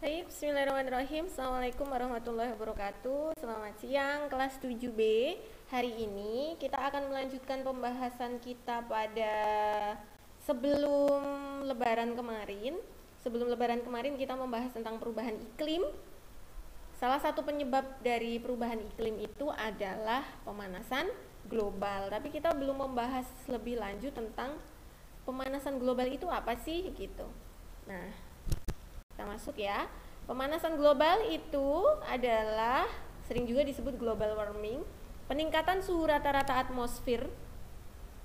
Baik, bismillahirrahmanirrahim. Assalamualaikum warahmatullahi wabarakatuh. Selamat siang, kelas 7B. Hari ini kita akan melanjutkan pembahasan kita pada sebelum lebaran kemarin. Sebelum lebaran kemarin kita membahas tentang perubahan iklim. Salah satu penyebab dari perubahan iklim itu adalah pemanasan global. Tapi kita belum membahas lebih lanjut tentang pemanasan global itu apa sih gitu. Nah, kita masuk ya. Pemanasan global itu adalah sering juga disebut global warming, peningkatan suhu rata-rata atmosfer,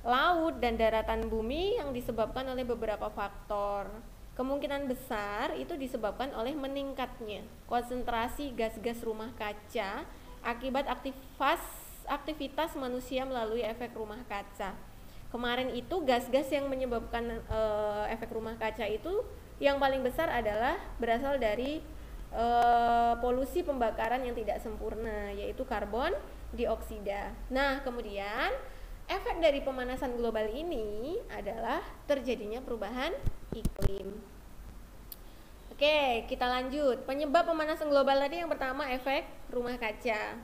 laut dan daratan bumi yang disebabkan oleh beberapa faktor. Kemungkinan besar itu disebabkan oleh meningkatnya konsentrasi gas-gas rumah kaca akibat aktivitas manusia melalui efek rumah kaca. Kemarin itu gas-gas yang menyebabkan efek rumah kaca itu yang paling besar adalah berasal dari polusi pembakaran yang tidak sempurna, yaitu karbon dioksida. Nah, kemudian efek dari pemanasan global ini adalah terjadinya perubahan iklim. Oke, kita lanjut. Penyebab pemanasan global tadi yang pertama efek rumah kaca,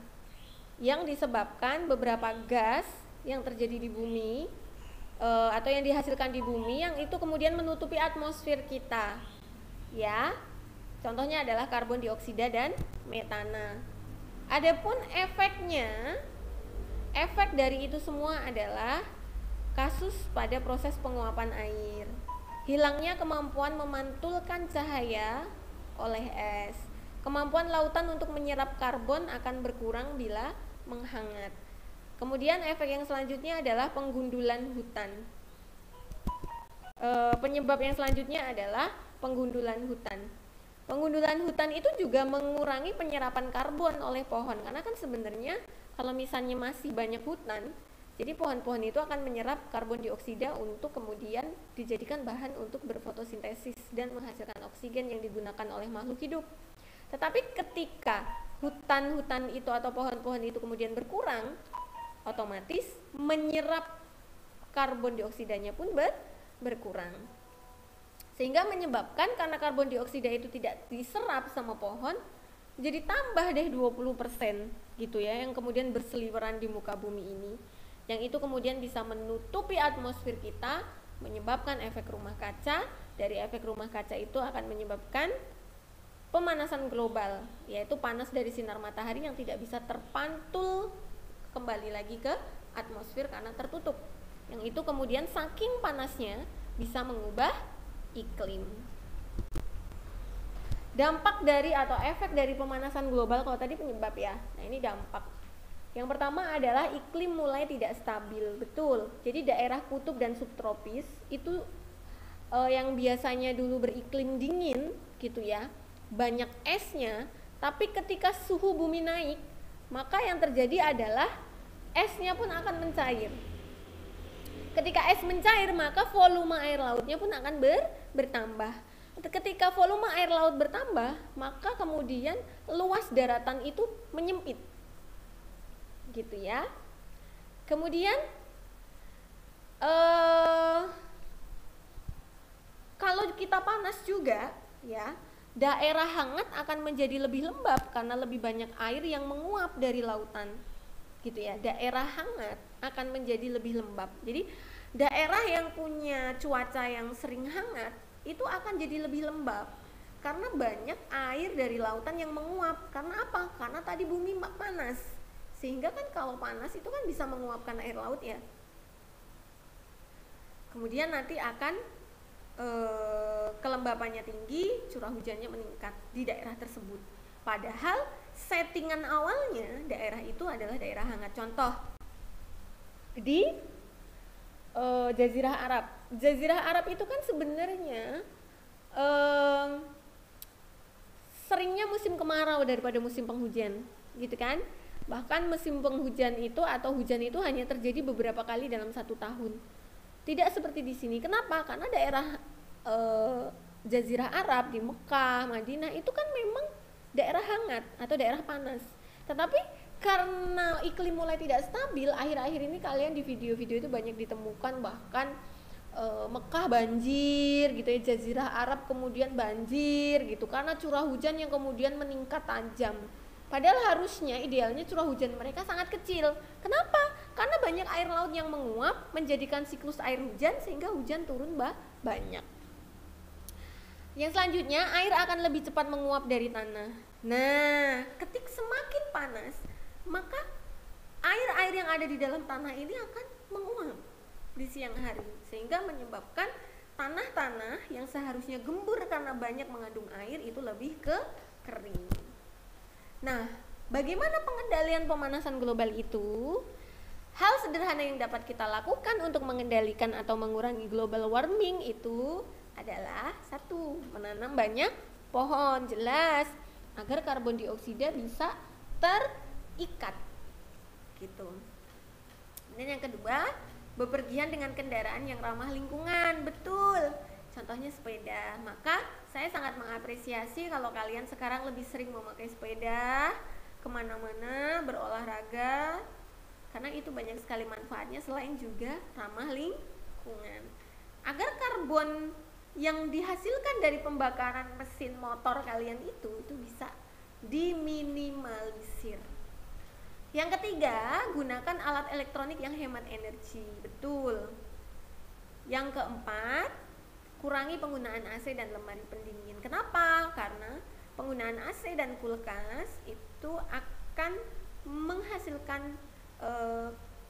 yang disebabkan beberapa gas yang terjadi di bumi atau yang dihasilkan di bumi yang itu kemudian menutupi atmosfer kita, ya. Contohnya adalah karbon dioksida dan metana. Adapun efek dari itu semua adalah kasus pada proses penguapan air, hilangnya kemampuan memantulkan cahaya oleh es, kemampuan lautan untuk menyerap karbon akan berkurang bila menghangat. Kemudian efek yang selanjutnya adalah penggundulan hutan. Penyebab yang selanjutnya adalah penggundulan hutan. Penggundulan hutan itu juga mengurangi penyerapan karbon oleh pohon, karena kan sebenarnya kalau misalnya masih banyak hutan, jadi pohon-pohon itu akan menyerap karbon dioksida untuk kemudian dijadikan bahan untuk berfotosintesis dan menghasilkan oksigen yang digunakan oleh makhluk hidup. Tetapi ketika hutan-hutan itu atau pohon-pohon itu kemudian berkurang, otomatis menyerap karbon dioksidanya pun berkurang, sehingga menyebabkan karena karbon dioksida itu tidak diserap sama pohon, jadi tambah deh 20% gitu ya, yang kemudian berseliweran di muka bumi ini, yang itu kemudian bisa menutupi atmosfer kita, menyebabkan efek rumah kaca. Dari efek rumah kaca itu akan menyebabkan pemanasan global, yaitu panas dari sinar matahari yang tidak bisa terpantul kembali lagi ke atmosfer karena tertutup, yang itu kemudian saking panasnya bisa mengubah iklim. Dampak dari atau efek dari pemanasan global, kalau tadi penyebab ya, nah ini dampak. Yang pertama adalah iklim mulai tidak stabil. Betul, jadi daerah kutub dan subtropis itu yang biasanya dulu beriklim dingin gitu ya, banyak esnya, tapi ketika suhu bumi naik, maka yang terjadi adalah esnya pun akan mencair. Ketika es mencair, maka volume air lautnya pun akan bertambah. Ketika volume air laut bertambah, maka kemudian luas daratan itu menyempit, gitu ya. Kemudian kalau kita panas juga, ya, daerah hangat akan menjadi lebih lembab karena lebih banyak air yang menguap dari lautan, gitu ya. Daerah hangat akan menjadi lebih lembab. Jadi daerah yang punya cuaca yang sering hangat itu akan jadi lebih lembab karena banyak air dari lautan yang menguap. Karena apa? Karena tadi bumi panas, sehingga kan kalau panas itu kan bisa menguapkan air laut ya. Kemudian nanti akan kelembapannya tinggi, curah hujannya meningkat di daerah tersebut. Padahal settingan awalnya daerah itu adalah daerah hangat. Contoh di Jazirah Arab. Jazirah Arab itu kan sebenarnya seringnya musim kemarau daripada musim penghujan, gitu kan? Bahkan musim penghujan itu atau hujan itu hanya terjadi beberapa kali dalam 1 tahun. Tidak seperti di sini. Kenapa? Karena daerah Jazirah Arab di Mekah, Madinah itu kan memang daerah hangat atau daerah panas. Tetapi karena iklim mulai tidak stabil, akhir-akhir ini kalian di video-video itu banyak ditemukan bahkan Mekah banjir gitu ya, Jazirah Arab kemudian banjir gitu karena curah hujan yang kemudian meningkat tajam. Padahal harusnya idealnya curah hujan mereka sangat kecil. Kenapa? Karena banyak air laut yang menguap menjadikan siklus air hujan sehingga hujan turun banyak. Yang selanjutnya, air akan lebih cepat menguap dari tanah. Nah, ketika semakin panas, maka air-air yang ada di dalam tanah ini akan menguap di siang hari, sehingga menyebabkan tanah-tanah yang seharusnya gembur karena banyak mengandung air itu lebih kering. Nah, bagaimana pengendalian pemanasan global itu? Hal sederhana yang dapat kita lakukan untuk mengendalikan atau mengurangi global warming itu adalah satu, menanam banyak pohon, jelas, agar karbon dioksida bisa terikat gitu. Dan yang kedua, bepergian dengan kendaraan yang ramah lingkungan, betul. Contohnya sepeda. Maka saya sangat mengapresiasi kalau kalian sekarang lebih sering memakai sepeda kemana-mana, berolahraga, karena itu banyak sekali manfaatnya selain juga ramah lingkungan. Agar karbon yang dihasilkan dari pembakaran mesin motor kalian itu bisa diminimalisir. Yang ketiga, gunakan alat elektronik yang hemat energi, betul. Yang keempat, kurangi penggunaan AC dan lemari pendingin. Kenapa? Karena penggunaan AC dan kulkas itu akan menghasilkan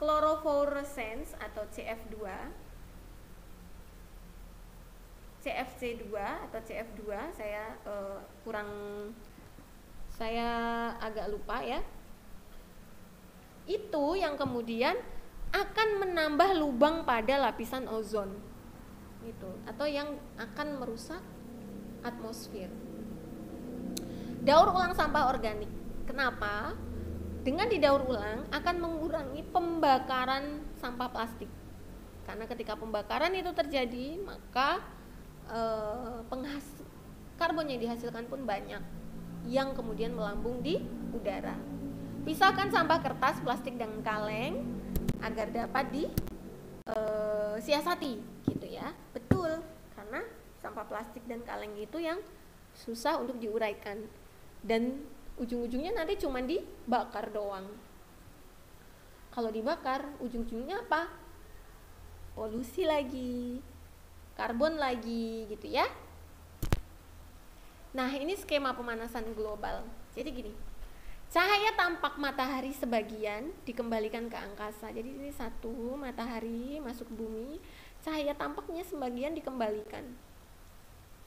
chlorofluorescence atau CF2, CFC2 atau CF2, saya agak lupa ya. Itu yang kemudian akan menambah lubang pada lapisan ozon gitu, atau yang akan merusak atmosfer. Daur ulang sampah organik. Kenapa? Dengan didaur ulang akan mengurangi pembakaran sampah plastik. Karena ketika pembakaran itu terjadi, maka karbon yang dihasilkan pun banyak, yang kemudian melambung di udara. Pisahkan sampah kertas, plastik, dan kaleng agar dapat disiasati gitu ya. Betul, karena sampah plastik dan kaleng itu yang susah untuk diuraikan dan ujung-ujungnya nanti cuma dibakar doang. Kalau dibakar, ujung-ujungnya apa? Polusi lagi, karbon lagi gitu ya. Nah, ini skema pemanasan global. Jadi gini, cahaya tampak matahari sebagian dikembalikan ke angkasa. Jadi ini satu, matahari masuk ke bumi, cahaya tampaknya sebagian dikembalikan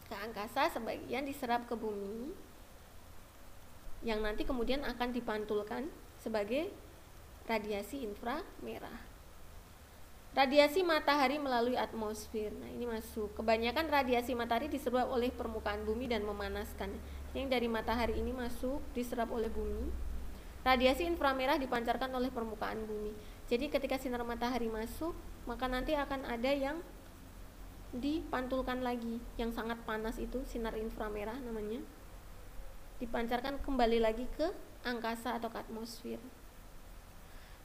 ke angkasa, sebagian diserap ke bumi, yang nanti kemudian akan dipantulkan sebagai radiasi inframerah. Radiasi matahari melalui atmosfer. Nah, ini masuk. Kebanyakan radiasi matahari diserap oleh permukaan bumi dan memanaskan. Yang dari matahari ini masuk, diserap oleh bumi. Radiasi inframerah dipancarkan oleh permukaan bumi. Jadi ketika sinar matahari masuk, maka nanti akan ada yang dipantulkan lagi, yang sangat panas itu, sinar inframerah namanya, dipancarkan kembali lagi ke angkasa atau ke atmosfer.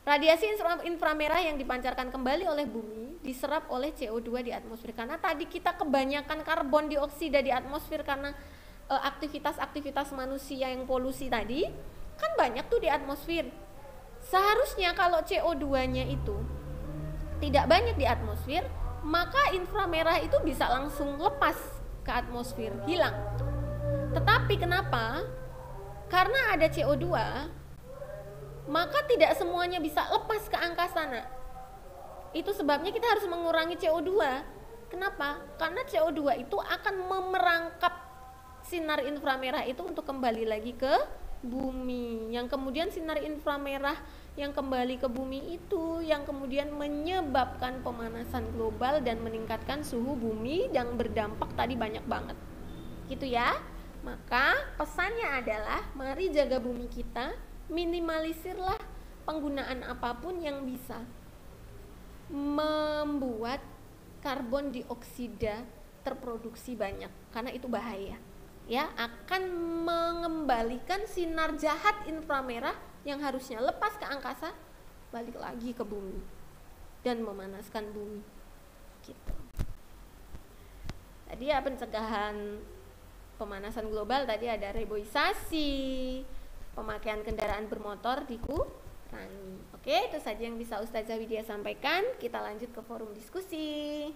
Radiasi inframerah yang dipancarkan kembali oleh bumi diserap oleh CO2 di atmosfer. Karena tadi kita kebanyakan karbon dioksida di atmosfer karena aktivitas-aktivitas manusia yang polusi tadi, kan banyak tuh di atmosfer. Seharusnya kalau CO2-nya itu tidak banyak di atmosfer, maka inframerah itu bisa langsung lepas ke atmosfer, hilang. Tetapi kenapa? Karena ada CO2, maka tidak semuanya bisa lepas ke angkasa. Nah, itu sebabnya kita harus mengurangi CO2. Kenapa? Karena CO2 itu akan memerangkap sinar inframerah itu untuk kembali lagi ke bumi. Yang kemudian sinar inframerah yang kembali ke bumi itu yang kemudian menyebabkan pemanasan global dan meningkatkan suhu bumi yang berdampak tadi banyak banget. Gitu ya. Maka pesannya adalah mari jaga bumi kita, minimalisirlah penggunaan apapun yang bisa membuat karbon dioksida terproduksi banyak, karena itu bahaya. Ya, akan mengembalikan sinar jahat inframerah yang harusnya lepas ke angkasa balik lagi ke bumi dan memanaskan bumi. Gitu. Tadi ya pencegahan pemanasan global, tadi ada reboisasi, pemakaian kendaraan bermotor dikurangi. Oke, itu saja yang bisa Ustazah Widya sampaikan. Kita lanjut ke forum diskusi.